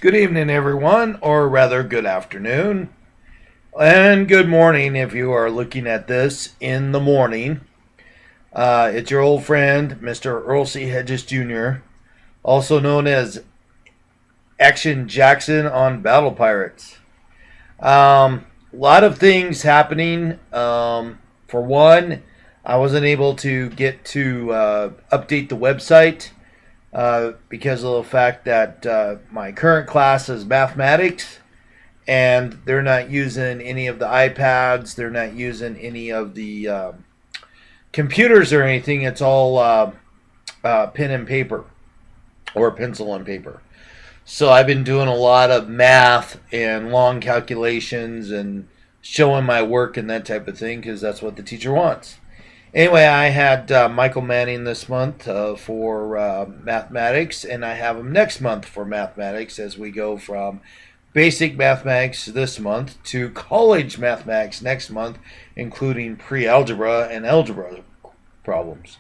Good evening, everyone, or rather, good afternoon, and good morning if you are looking at this in the morning. It's your old friend, Mr. Earl C. Hedges Jr., also known as Action Jackson on Battle Pirates. A lot of things happening. For one, I wasn't able to get to update the website because of the fact that my current class is mathematics, and they're not using any of the iPads. They're not using any of the computers or anything. It's all pen and paper or pencil and paper. So I've been doing a lot of math and long calculations and showing my work and that type of thing because that's what the teacher wants. Anyway, I had Michael Manning this month for mathematics, and I have him next month for mathematics as we go from basic mathematics this month to college mathematics next month, including pre-algebra and algebra problems.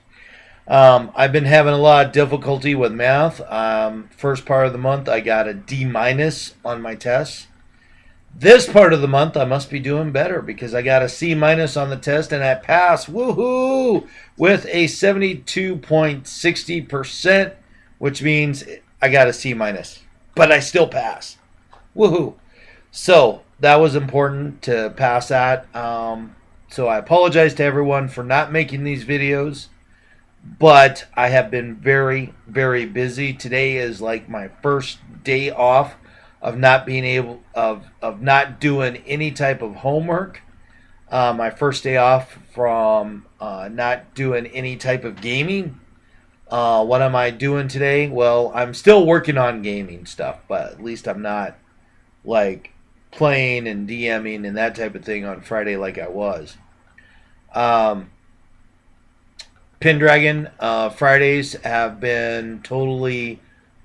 I've been having a lot of difficulty with math. First part of the month, I got a D minus on my test. This part of the month, I must be doing better because I got a C minus on the test and I passed, woohoo, with a 72.60%, which means I got a C minus, but I still passed. Woohoo. So that was important to pass that. So I apologize to everyone for not making these videos, but I have been very, very busy. Today is like my first day off of not being able of not doing any type of homework. My first day off from not doing any type of gaming. What am I doing today? Well, I'm still working on gaming stuff, but at least I'm not like playing and DMing and that type of thing on Friday like I was. Pendragon Fridays have been totally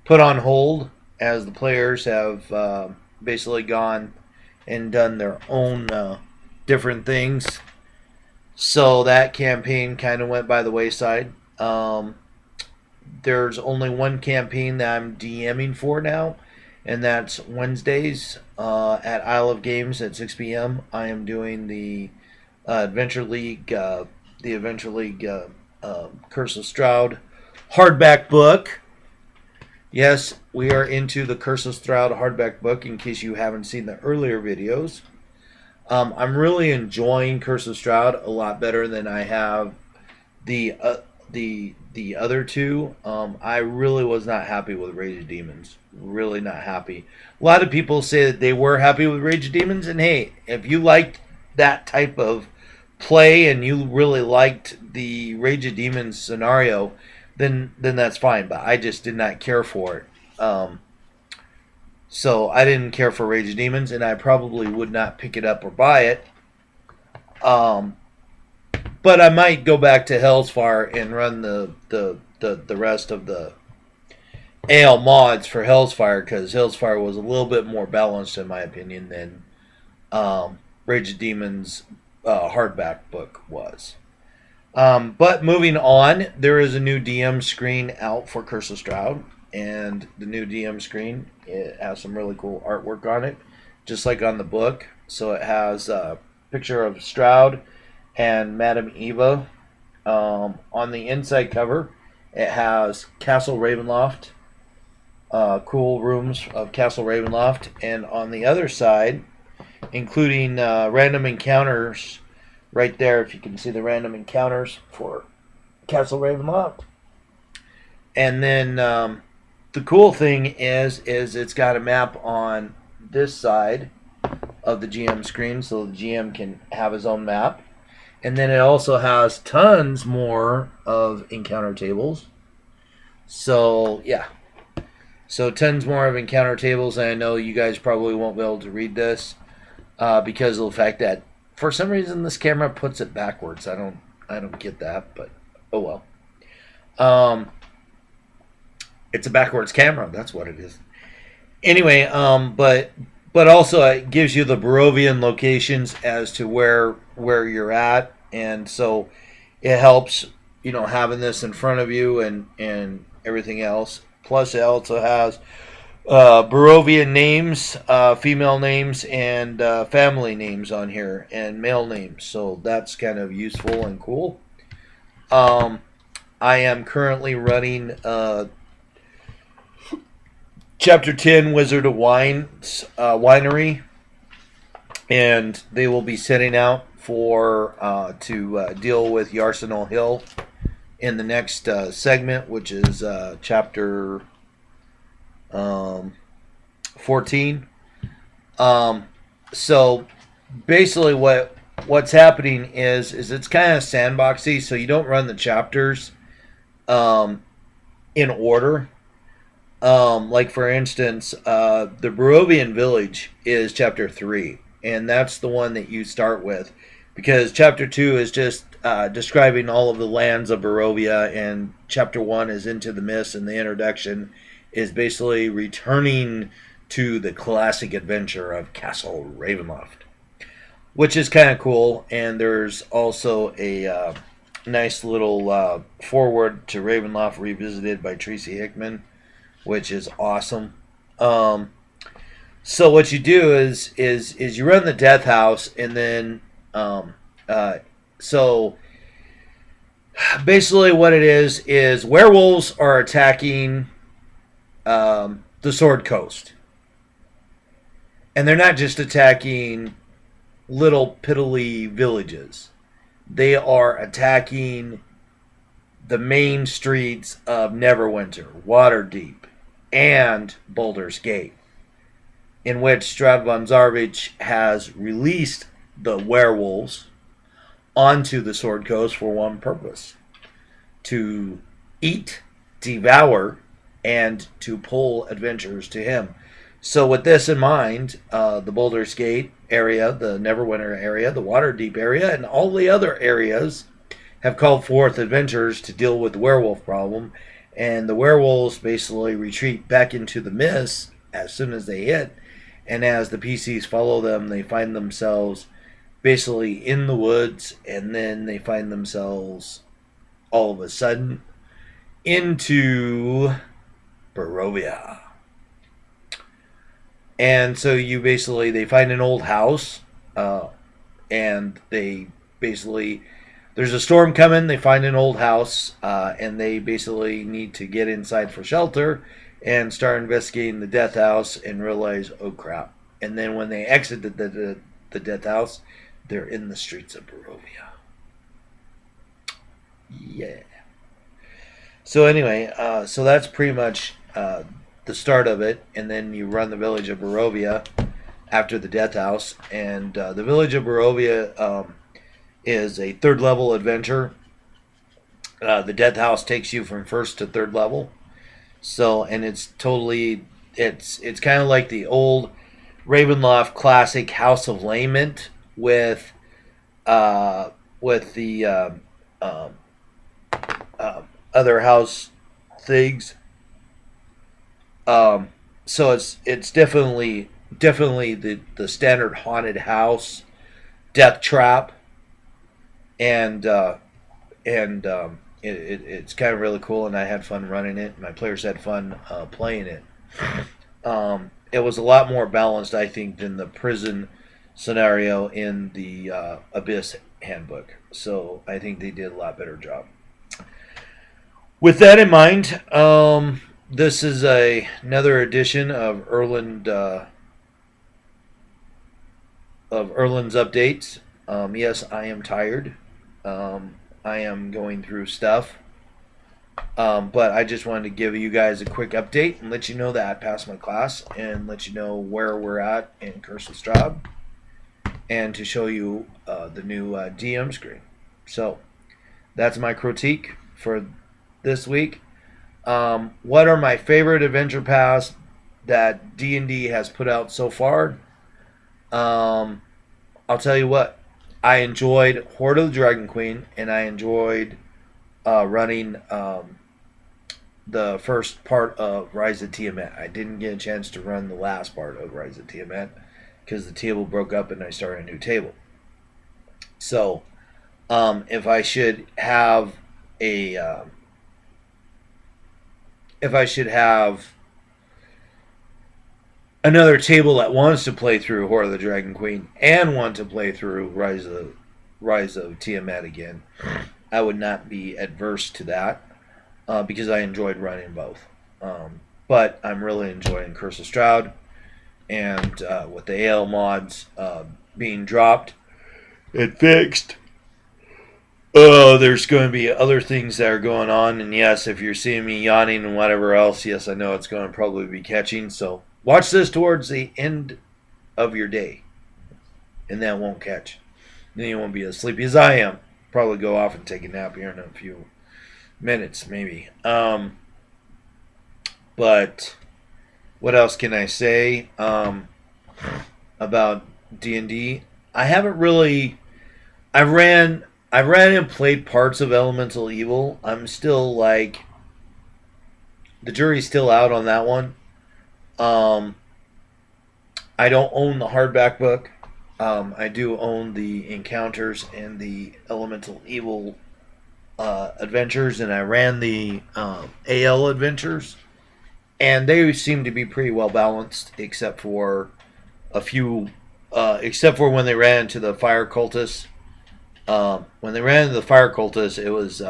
put on hold as the players have basically gone and done their own different things. So that campaign kind of went by the wayside. There's only one campaign that I'm DMing for now, and that's Wednesdays at Isle of Games at 6 p.m. I am doing the Adventure League, Curse of Strahd hardback book. Yes, we are into the Curse of Strahd hardback book, in case you haven't seen the earlier videos. I'm really enjoying Curse of Strahd a lot better than I have the other two. I really was not happy with Rage of Demons. Really not happy. A lot of people say that they were happy with Rage of Demons, and hey, if you liked that type of play and you really liked the Rage of Demons scenario, then that's fine. But I just did not care for it. So I didn't care for Rage of Demons, and I probably would not pick it up or buy it. But I might go back to Hellsfire and run the rest of the AL mods for Hellsfire, because Hellsfire was a little bit more balanced in my opinion than Rage of Demons hardback book was. But moving on, there is a new DM screen out for Curse of Strahd, and the new DM screen, it has some really cool artwork on it, just like on the book. So it has a picture of Strahd and Madame Eva. On the inside cover, it has Castle Ravenloft, cool rooms of Castle Ravenloft, and on the other side, including random encounters right there, if you can see the random encounters for Castle Ravenloft. And then the cool thing is it's got a map on this side of the GM screen, so the GM can have his own map. And then it also has tons more of encounter tables. So, yeah. So, tons more of encounter tables, and I know you guys probably won't be able to read this because of the fact that for some reason this camera puts it backwards. I don't get that, but oh well. It's a backwards camera. That's what it is. Anyway, but also it gives you the Barovian locations as to where you're at, and so it helps, having this in front of you and everything else. Plus, it also has Barovian names, female names, and family names on here, and male names. So that's kind of useful and cool. Um, I am currently running Chapter 10 Wizard of Wines Winery, and they will be setting out for to deal with Yarsenal Hill in the next segment, which is chapter 14. Um, so basically, what's happening is it's kind of sandboxy, so you don't run the chapters um, in order. Like for instance, the Barovian village is chapter 3, and that's the one that you start with, because chapter 2 is just describing all of the lands of Barovia, and chapter 1 is Into the Mist, and the introduction is basically returning to the classic adventure of Castle Ravenloft, which is kind of cool. And there's also a nice little foreword to Ravenloft revisited by Tracy Hickman, which is awesome. So what you do is you run the death house, and then so basically what it is werewolves are attacking the Sword Coast, and they're not just attacking little piddly villages. They are attacking the main streets of Neverwinter, Waterdeep, and Baldur's Gate, in which Stradvan Zarvich has released the werewolves onto the Sword Coast for one purpose: to eat, devour, and to pull adventurers to him. So with this in mind, the Baldur's Gate area, the Neverwinter area, the Waterdeep area, and all the other areas have called forth adventurers to deal with the werewolf problem, and the werewolves basically retreat back into the mist as soon as they hit, and as the PCs follow them, they find themselves basically in the woods, and then they find themselves all of a sudden into Barovia. And so they find an old house, and they basically, there's a storm coming, they find an old house, and they basically need to get inside for shelter and start investigating the death house and realize, oh crap. And then when they exit the death house, they're in the streets of Barovia. Yeah. So anyway, so that's pretty much the start of it, and then you run the village of Barovia after the death house, and the village of Barovia is a third level adventure. The death house takes you from first to third level, so, and it's kind of like the old Ravenloft classic House of Lament with the other house things. So it's definitely the standard haunted house, death trap, and it's kind of really cool. And I had fun running it. My players had fun playing it. It was a lot more balanced, I think, than the prison scenario in the Abyss handbook. So I think they did a lot better job. With that in mind, this is another edition of Erland's updates. Yes, I am tired. I am going through stuff. But I just wanted to give you guys a quick update and let you know that I passed my class, and let you know where we're at in Curse of Strahd, and to show you the new DM screen. So that's my critique for this week. What are my favorite adventure paths that D&D has put out so far? I'll tell you what. I enjoyed Horde of the Dragon Queen, and I enjoyed running the first part of Rise of Tiamat. I didn't get a chance to run the last part of Rise of Tiamat because the table broke up and I started a new table. So, if I should have another table that wants to play through Horror of the Dragon Queen and want to play through Rise of Tiamat again, I would not be adverse to that because I enjoyed running both. But I'm really enjoying Curse of Strahd, and with the AL mods being dropped and fixed, there's going to be other things that are going on. And yes, if you're seeing me yawning and whatever else, yes, I know it's going to probably be catching. So watch this towards the end of your day, and that won't catch. Then you won't be as sleepy as I am. Probably go off and take a nap here in a few minutes, maybe. But what else can I say about D&D? I haven't really. I ran and played parts of Elemental Evil. I'm still like the jury's still out on that one. Um, I don't own the hardback book. I do own the Encounters and the Elemental Evil adventures, and I ran the AL adventures, and they seem to be pretty well balanced, except for a few, except for when they ran into the fire cultists. When they ran into the fire cultists, it was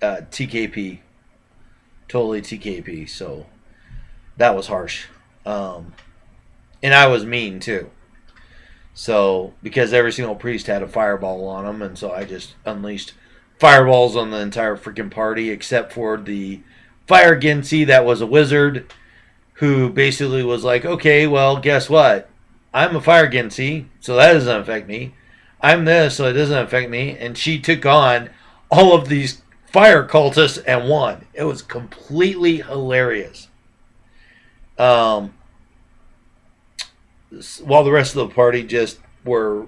TKP, totally TKP. So that was harsh, and I was mean too. So because every single priest had a fireball on them, and so I just unleashed fireballs on the entire freaking party, except for the fire Gincy that was a wizard, who basically was like, okay, well, guess what? I'm a fire Gincy, so that doesn't affect me. I'm this, so it doesn't affect me. And she took on all of these fire cultists and won. It was completely hilarious. Um, while the rest of the party just were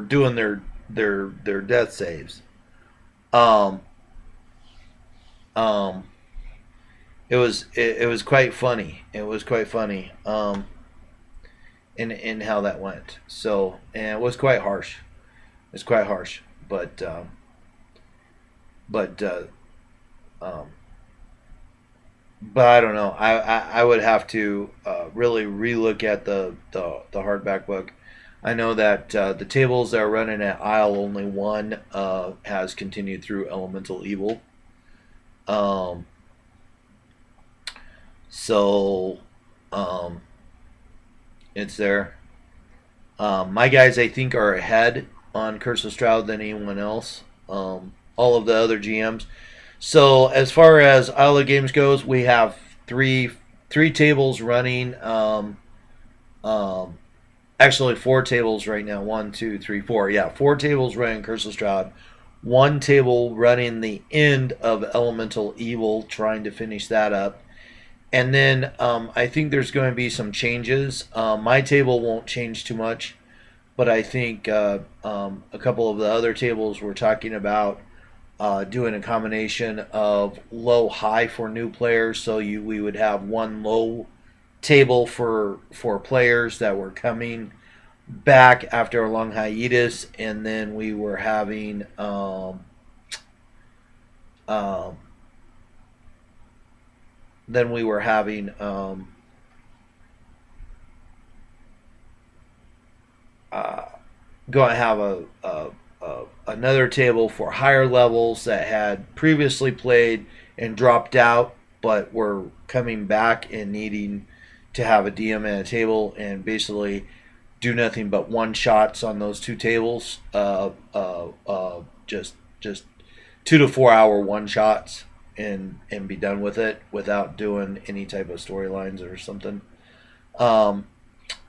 doing their death saves. Um, um, it was quite funny. It was quite funny. In how that went. So, and it was quite harsh. It's quite harsh, but um, but I don't know. I would have to really relook at the hardback book. I know that the tables that are running at aisle only one has continued through Elemental Evil. Um, so um, it's there. My guys, I think, are ahead on Curse of Strahd than anyone else. All of the other GMs. So as far as Isle of Games goes, we have three tables running. Um, Actually, four tables right now. One, two, three, four. Yeah, four tables running Curse of Strahd. One table running the end of Elemental Evil, trying to finish that up. And then I think there's going to be some changes. My table won't change too much, but I think a couple of the other tables we're talking about doing a combination of low high for new players. So we would have one low table for players that were coming back after a long hiatus, and then we were having um, then we were having uh, going to have another table for higher levels that had previously played and dropped out, but were coming back and needing to have a DM and a table, and basically do nothing but one shots on those two tables. Just 2 to 4 hour one shots, and be done with it without doing any type of storylines or something. Um,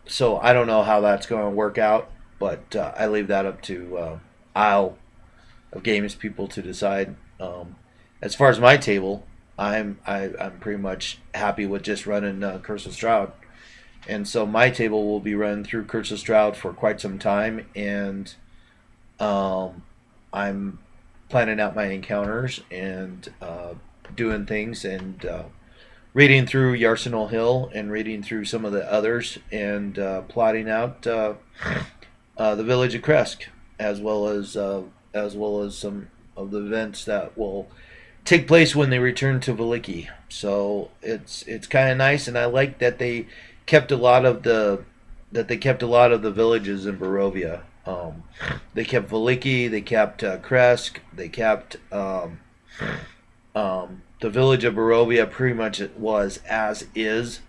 so I don't know how that's going to work out, but I leave that up to Isle of Games people to decide. As far as my table, I'm pretty much happy with just running Curse of Strahd, and so my table will be run through Curse of Strahd for quite some time, and I'm planning out my encounters and doing things, and reading through Yarsenal Hill and reading through some of the others, and plotting out the village of Kresk, as well as some of the events that will take place when they return to Valiki. So it's kind of nice, and I like that they kept a lot of the that they kept a lot of the villages in Barovia. They kept Veliki, they kept Kresk, they kept the village of Barovia. Pretty much it was as is.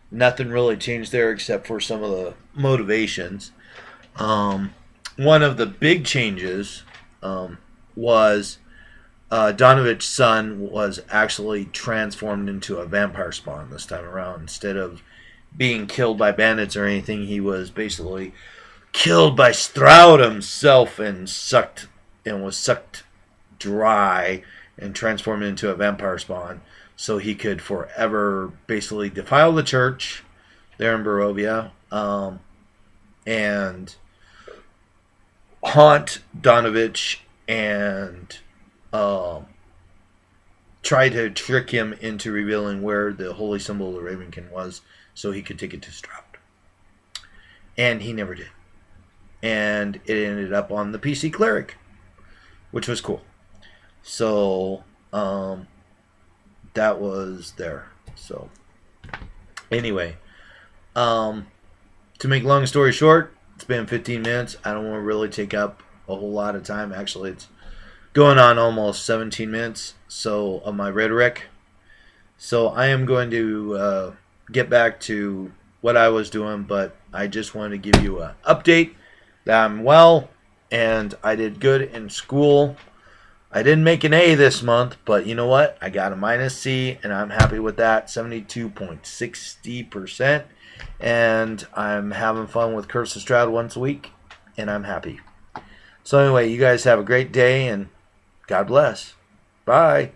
Nothing really changed there except for some of the motivations. One of the big changes was Donovich's son was actually transformed into a vampire spawn this time around. Instead of being killed by bandits or anything, he was basically killed by Stroud himself and was sucked dry and transformed into a vampire spawn, so he could forever basically defile the church there in Barovia, and haunt Donovich and try to trick him into revealing where the holy symbol of the Ravenkin was so he could take it to Stroud. And he never did. And it ended up on the PC Cleric, which was cool. So, that was there. So, anyway, to make long story short, it's been 15 minutes. I don't want to really take up a whole lot of time. Actually, it's going on almost 17 minutes. So, of my rhetoric. So, I am going to get back to what I was doing, but I just wanted to give you an update that I'm well and I did good in school. I didn't make an A this month, but you know what? I got a minus C, and I'm happy with that, 72.60%. And I'm having fun with Curse of Stroud once a week, and I'm happy. So anyway, you guys have a great day, and God bless. Bye.